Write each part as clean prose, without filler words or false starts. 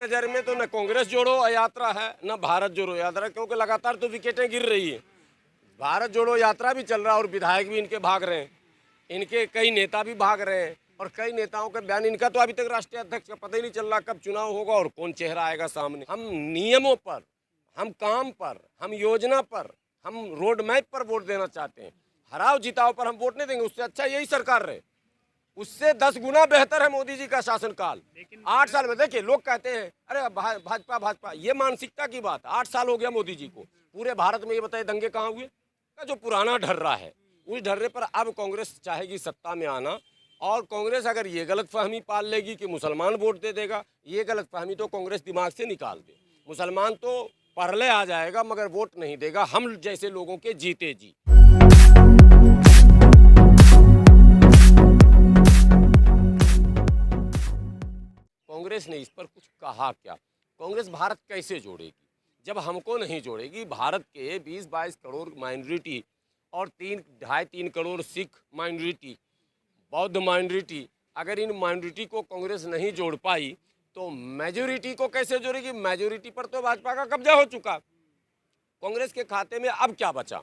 नज़र में तो न कांग्रेस जोड़ो यात्रा है न भारत जोड़ो यात्रा, क्योंकि लगातार तो विकेटें गिर रही हैं। भारत जोड़ो यात्रा भी चल रहा है और विधायक भी इनके भाग रहे हैं, इनके कई नेता भी भाग रहे हैं और कई नेताओं के बयान। इनका तो अभी तक राष्ट्रीय अध्यक्ष का पता ही नहीं चल रहा कब चुनाव होगा और कौन चेहरा आएगा सामने। हम नियमों पर, हम काम पर, हम योजना पर, हम रोड मैप पर वोट देना चाहते हैं। हराओ जिताओ पर हम वोट नहीं देंगे। उससे अच्छा यही सरकार रहे, उससे 10 गुना बेहतर है मोदी जी का शासनकाल। 8 साल में देखिए लोग कहते हैं अरे भाजपा भाजपा, ये मानसिकता की बात। 8 साल हो गया मोदी जी को। पूरे भारत में ये बताइए दंगे कहाँ हुए? का जो पुराना ढर्रा है उस ढर्रे पर अब कांग्रेस चाहेगी सत्ता में आना। और कांग्रेस अगर ये गलतफहमी पाल लेगी कि मुसलमान वोट दे देगा, ये गलतफहमी तो कांग्रेस दिमाग से निकाल दे। मुसलमान तो परले आ जाएगा मगर वोट नहीं देगा हम जैसे लोगों के जीते जी। कांग्रेस ने इस पर कुछ कहा क्या? कांग्रेस भारत कैसे जोड़ेगी जब हमको नहीं जोड़ेगी? भारत के 20-22 करोड़ माइनॉरिटी और 3-2.5-3 करोड़ सिख माइनॉरिटी, बौद्ध माइनॉरिटी, अगर इन माइनॉरिटी को कांग्रेस नहीं जोड़ पाई तो मेजोरिटी को कैसे जोड़ेगी? मेजोरिटी पर तो भाजपा का कब्जा हो चुका। कांग्रेस के खाते में अब क्या बचा?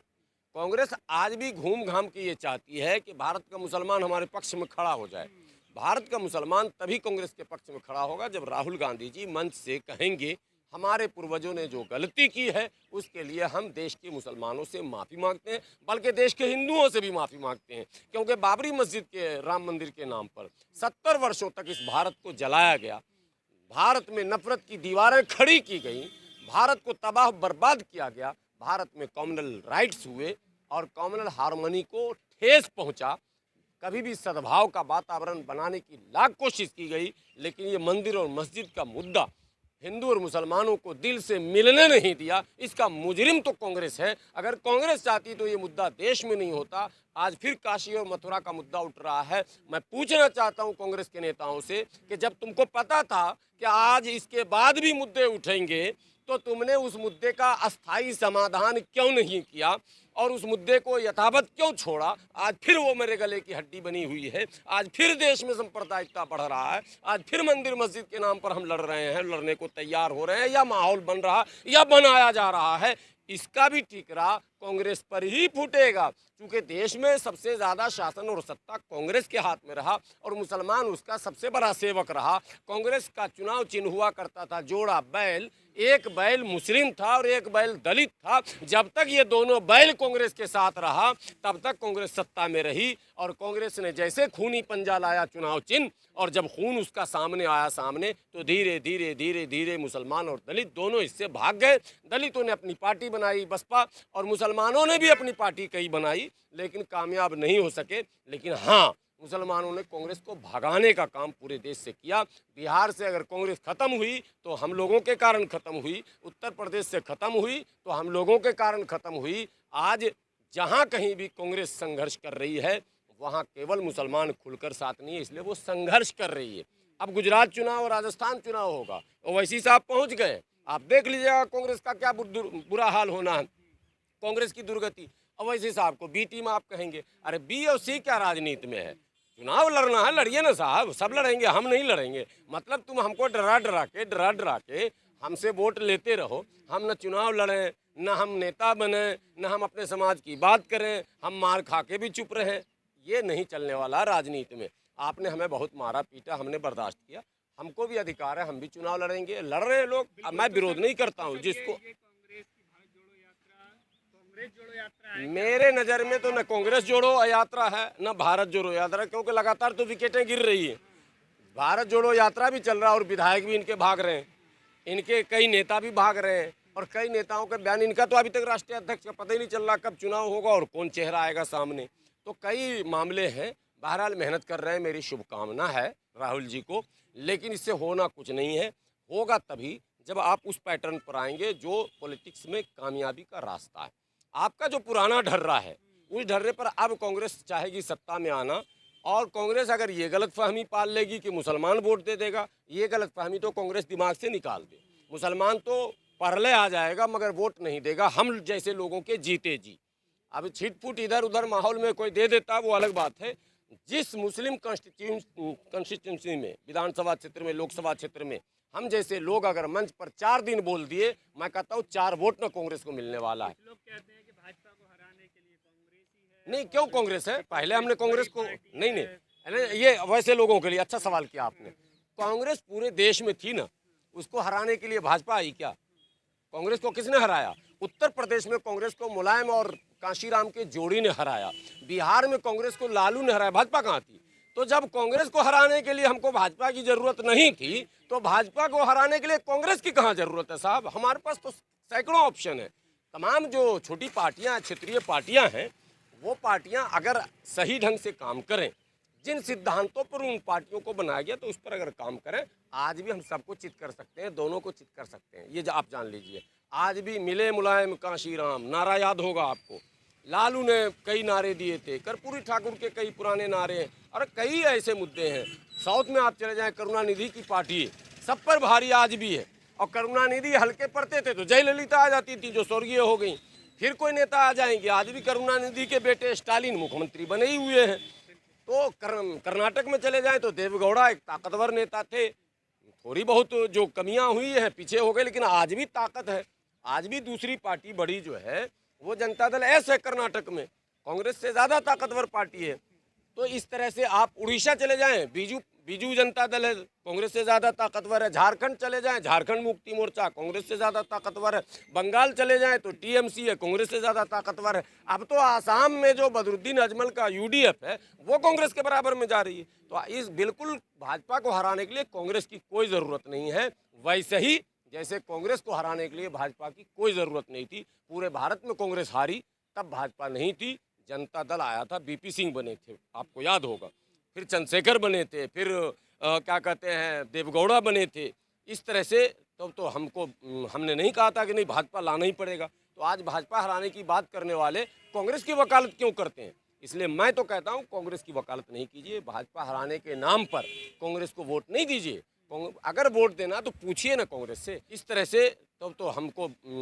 कांग्रेस आज भी घूम घाम के ये चाहती है कि भारत का मुसलमान हमारे पक्ष में खड़ा हो जाए। भारत का मुसलमान तभी कांग्रेस के पक्ष में खड़ा होगा जब राहुल गांधी जी मंच से कहेंगे हमारे पूर्वजों ने जो गलती की है उसके लिए हम देश के मुसलमानों से माफ़ी मांगते हैं, बल्कि देश के हिंदुओं से भी माफ़ी मांगते हैं। क्योंकि बाबरी मस्जिद के राम मंदिर के नाम पर 70 वर्षों तक इस भारत को जलाया गया, भारत में नफरत की दीवारें खड़ी की गई, भारत को तबाह बर्बाद किया गया, भारत में कॉमनल राइट्स हुए और कॉमनल हार्मनी को ठेस पहुंचा। कभी भी सद्भाव का वातावरण बनाने की लाख कोशिश की गई, लेकिन ये मंदिर और मस्जिद का मुद्दा हिंदू और मुसलमानों को दिल से मिलने नहीं दिया। इसका मुजरिम तो कांग्रेस है। अगर कांग्रेस चाहती तो ये मुद्दा देश में नहीं होता। आज फिर काशी और मथुरा का मुद्दा उठ रहा है। मैं पूछना चाहता हूं कांग्रेस के नेताओं से कि जब तुमको पता था कि आज इसके बाद भी मुद्दे उठेंगे तो तुमने उस मुद्दे का अस्थायी समाधान क्यों नहीं किया और उस मुद्दे को यथावत क्यों छोड़ा? आज फिर वो मेरे गले की हड्डी बनी हुई है। आज फिर देश में सांप्रदायिकता बढ़ रहा है। आज फिर मंदिर मस्जिद के नाम पर हम लड़ रहे हैं, लड़ने को तैयार हो रहे हैं, या माहौल बन रहा या बनाया जा रहा है। इसका भी ठीकरा कांग्रेस पर ही फूटेगा, क्योंकि देश में सबसे ज़्यादा शासन और सत्ता कांग्रेस के हाथ में रहा और मुसलमान उसका सबसे बड़ा सेवक रहा। कांग्रेस का चुनाव चिन्ह हुआ करता था जोड़ा बैल। एक बैल मुस्लिम था और एक बैल दलित था। जब तक ये दोनों बैल कांग्रेस के साथ रहा तब तक कांग्रेस सत्ता में रही। और कांग्रेस ने जैसे खूनी पंजा लाया चुनाव चिन्ह, और जब खून उसका सामने आया सामने, तो धीरे धीरे धीरे धीरे मुसलमान और दलित दोनों इससे भाग गए। दलितों ने अपनी पार्टी बनाई बसपा और मुसलमानों ने भी अपनी पार्टी कई बनाई, लेकिन कामयाब नहीं हो सके। लेकिन हाँ, मुसलमानों ने कांग्रेस को भगाने का काम पूरे देश से किया। बिहार से अगर कांग्रेस खत्म हुई तो हम लोगों के कारण खत्म हुई, उत्तर प्रदेश से खत्म हुई तो हम लोगों के कारण खत्म हुई। आज जहाँ कहीं भी कांग्रेस संघर्ष कर रही है वहाँ केवल मुसलमान खुलकर साथ नहीं है, इसलिए वो संघर्ष कर रही है। अब गुजरात चुनाव और राजस्थान चुनाव होगा, ओवैसी साहब पहुँच गए। आप देख लीजिएगा कांग्रेस का क्या बुरा हाल होना है, कांग्रेस की दुर्गति। ओवैसी साहब को बी टीम आप कहेंगे। अरे बी और सी क्या राजनीति में है? चुनाव लड़ना है, लड़िए ना साहब, सब लड़ेंगे, हम नहीं लड़ेंगे। मतलब तुम हमको डरा डरा के हमसे वोट लेते रहो। हम न चुनाव लड़ें, न हम नेता बने, न हम अपने समाज की बात करें, हम मार खा के भी चुप रहें। ये नहीं चलने वाला राजनीति में। आपने हमें बहुत मारा पीटा, हमने बर्दाश्त किया, हमको भी अधिकार है, हम भी चुनाव लड़ेंगे। लड़ रहे हैं लोग, अब मैं विरोध नहीं करता हूँ जिसको। मेरे नज़र में तो न कांग्रेस जोड़ो यात्रा है न भारत जोड़ो यात्रा, क्योंकि लगातार तो विकेटें गिर रही हैं। भारत जोड़ो यात्रा भी चल रहा है और विधायक भी इनके भाग रहे हैं, इनके कई नेता भी भाग रहे हैं और कई नेताओं के बयान। इनका तो अभी तक राष्ट्रीय अध्यक्ष का पता ही नहीं चल रहा कब चुनाव होगा और कौन चेहरा आएगा सामने। तो कई मामले हैं। बहरहाल मेहनत कर रहे हैं, मेरी शुभकामना है राहुल जी को, लेकिन इससे होना कुछ नहीं है। होगा तभी जब आप उस पैटर्न पर आएंगे जो पॉलिटिक्स में कामयाबी का रास्ता है। आपका जो पुराना ढर्रा है उस ढर्रे पर अब कांग्रेस चाहेगी सत्ता में आना। और कांग्रेस अगर ये गलतफहमी पाल लेगी कि मुसलमान वोट दे देगा, ये गलतफहमी तो कांग्रेस दिमाग से निकाल दे। मुसलमान तो परले आ जाएगा मगर वोट नहीं देगा हम जैसे लोगों के जीते जी। अब छिटपुट इधर उधर माहौल में कोई दे देता वो अलग बात है। जिस मुस्लिम कॉन्स्टिट्यूंसी में, विधानसभा क्षेत्र में, लोकसभा क्षेत्र में हम जैसे लोग अगर मंच पर 4 दिन बोल दिए, मैं कहता हूँ 4 वोट ना कांग्रेस को मिलने वाला है। लोग कहते हैं कि भाजपा को हराने के लिए कांग्रेस ही है। नहीं, क्यों कांग्रेस है? पहले हमने कांग्रेस को नहीं, अरे ये वैसे लोगों के लिए अच्छा सवाल किया आपने। कांग्रेस पूरे देश में थी ना, उसको हराने के लिए भाजपा आई क्या? कांग्रेस को किसने हराया? उत्तर प्रदेश में कांग्रेस को मुलायम और कांशीराम के जोड़ी ने हराया, बिहार में कांग्रेस को लालू ने हराया, भाजपा कहाँ थी? तो जब कांग्रेस को हराने के लिए हमको भाजपा की जरूरत नहीं थी, तो भाजपा को हराने के लिए कांग्रेस की कहाँ जरूरत है साहब? हमारे पास तो सैकड़ों ऑप्शन है। तमाम जो छोटी पार्टियां, क्षेत्रीय पार्टियां हैं, वो पार्टियां अगर सही ढंग से काम करें, जिन सिद्धांतों पर उन पार्टियों को बनाया गया, तो उस पर अगर काम करें, आज भी हम सबको चित कर सकते हैं, दोनों को चित कर सकते हैं। ये आप जान लीजिए, आज भी मिले मुलायम कांशीराम नारा याद होगा आपको। लालू ने कई नारे दिए थे, कर्पूरी ठाकुर के कई पुराने नारे हैं, और कई ऐसे मुद्दे हैं। साउथ में आप चले जाएं, करुणानिधि की पार्टी सब पर भारी आज भी है, और करुणानिधि हल्के पड़ते थे तो जयललिता आ जाती थी जो स्वर्गीय हो गई। फिर कोई नेता आ जाएंगे, आज भी करुणानिधि के बेटे स्टालिन मुख्यमंत्री बने ही हुए हैं। तो कर्नाटक में चले जाएं तो देवेगौड़ा एक ताकतवर नेता थे, थोड़ी बहुत जो कमियां हुई हैं पीछे हो गए, लेकिन आज भी ताकत है। आज भी दूसरी पार्टी बड़ी जो है वो जनता दल एस है कर्नाटक में, कांग्रेस से ज़्यादा ताकतवर पार्टी है। तो इस तरह से आप उड़ीसा चले जाएं, बीजू जनता दल है, कांग्रेस से ज़्यादा ताकतवर है। झारखंड चले जाएं, झारखंड मुक्ति मोर्चा कांग्रेस से ज़्यादा ताकतवर है। बंगाल चले जाएं तो टीएमसी है, कांग्रेस से ज़्यादा ताकतवर है। अब तो आसाम में जो बदरुद्दीन अजमल का यूडीएफ है वो कांग्रेस के बराबर में जा रही है। तो इस बिल्कुल भाजपा को हराने के लिए कांग्रेस की कोई ज़रूरत नहीं है, वैसे ही जैसे कांग्रेस को हराने के लिए भाजपा की कोई ज़रूरत नहीं थी। पूरे भारत में कांग्रेस हारी, तब भाजपा नहीं थी, जनता दल आया था, बीपी सिंह बने थे, आपको याद होगा। फिर चंद्रशेखर बने थे, फिर क्या कहते हैं देवेगौड़ा बने थे। इस तरह से तो हमने नहीं कहा था कि नहीं भाजपा लाना ही पड़ेगा। तो आज भाजपा हराने की बात करने वाले कांग्रेस की वकालत क्यों करते हैं? इसलिए मैं तो कहता हूं कांग्रेस की वकालत नहीं कीजिए, भाजपा हराने के नाम पर कांग्रेस को वोट नहीं दीजिए। अगर वोट देना तो पूछिए ना कांग्रेस से। इस तरह से तो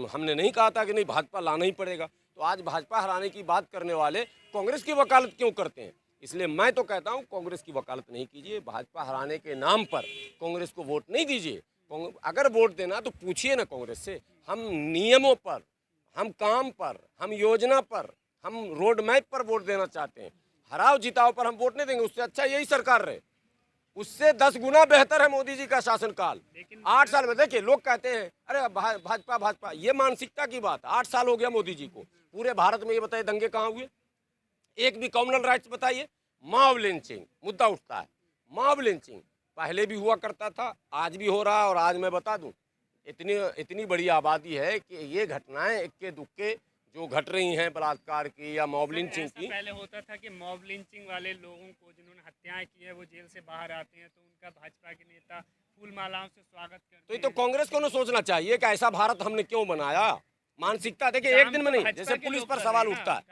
हमने नहीं कहा था कि नहीं भाजपा लाना ही पड़ेगा। तो आज भाजपा हराने की बात करने वाले कांग्रेस की वकालत क्यों करते हैं? इसलिए मैं तो कहता हूं कांग्रेस की वकालत नहीं कीजिए, भाजपा हराने के नाम पर कांग्रेस को वोट नहीं दीजिए। अगर वोट देना तो पूछिए ना कांग्रेस से। हम नियमों पर, हम काम पर, हम योजना पर, हम रोड मैप पर वोट देना चाहते हैं। हराओ जिताओ पर हम वोट नहीं देंगे। उससे अच्छा यही सरकार रहे, उससे 10 गुना बेहतर है मोदी जी का शासनकाल। 8 साल में देखिए लोग कहते हैं अरे भाजपा भाजपा, ये मानसिकता की बात। 8 साल हो गया मोदी जी को, पूरे भारत में ये बताइए दंगे कहाँ हुए? एक भी कॉमनल राइट्स बताइए। मॉब लिंचिंग मुद्दा उठता है, मॉब लिंचिंग पहले भी हुआ करता था, आज भी हो रहा है। और आज मैं बता दूं, इतनी बड़ी आबादी है कि ये घटनाएं इक्के दुक्के जो घट रही हैं बलात्कार की या मॉब लिंचिंग की। पहले होता था कि मॉब लिंचिंग वाले लोगों को जिन्होंने हत्याएं की है वो जेल से बाहर आते हैं तो उनका भाजपा के नेता फूल मालाओं से स्वागत करते हैं। तो ये तो कांग्रेस को ना सोचना चाहिए कि ऐसा भारत हमने क्यों बनाया। मानसिकता देखिए एक दिन में नहीं, जैसे पुलिस पर सवाल उठता है,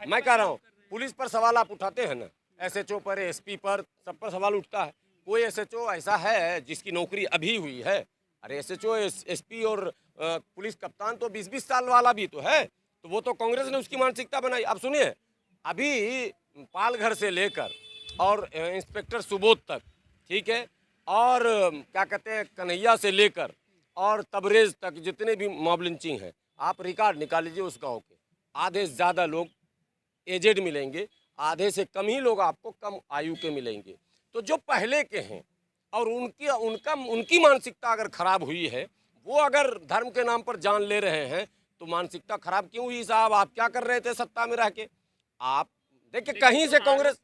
मैं कह रहा हूँ पुलिस पर सवाल आप उठाते हैं ना, एसएचओ पर, एसपी पर, सब पर सवाल उठता है। कोई एसएचओ ऐसा है जिसकी नौकरी अभी हुई है? अरे एसएचओ, एसपी और पुलिस कप्तान तो 20-20 साल वाला भी तो है। तो वो तो कांग्रेस ने उसकी मानसिकता बनाई। अब सुनिए, अभी पालघर से लेकर और इंस्पेक्टर सुबोध तक, ठीक है, और क्या कहते हैं कन्हैया से लेकर और तबरेज तक जितने भी मॉब लिंचिंग है, आप रिकॉर्ड निकाल लीजिए उस गाँव के। आधे से ज़्यादा लोग एजेड मिलेंगे, आधे से कम ही लोग आपको कम आयु के मिलेंगे। तो जो पहले के हैं और उनकी मानसिकता अगर खराब हुई है, वो अगर धर्म के नाम पर जान ले रहे हैं, तो मानसिकता खराब क्यों हुई साहब? आप क्या कर रहे थे सत्ता में रह के? आप देखिए कहीं से कांग्रेस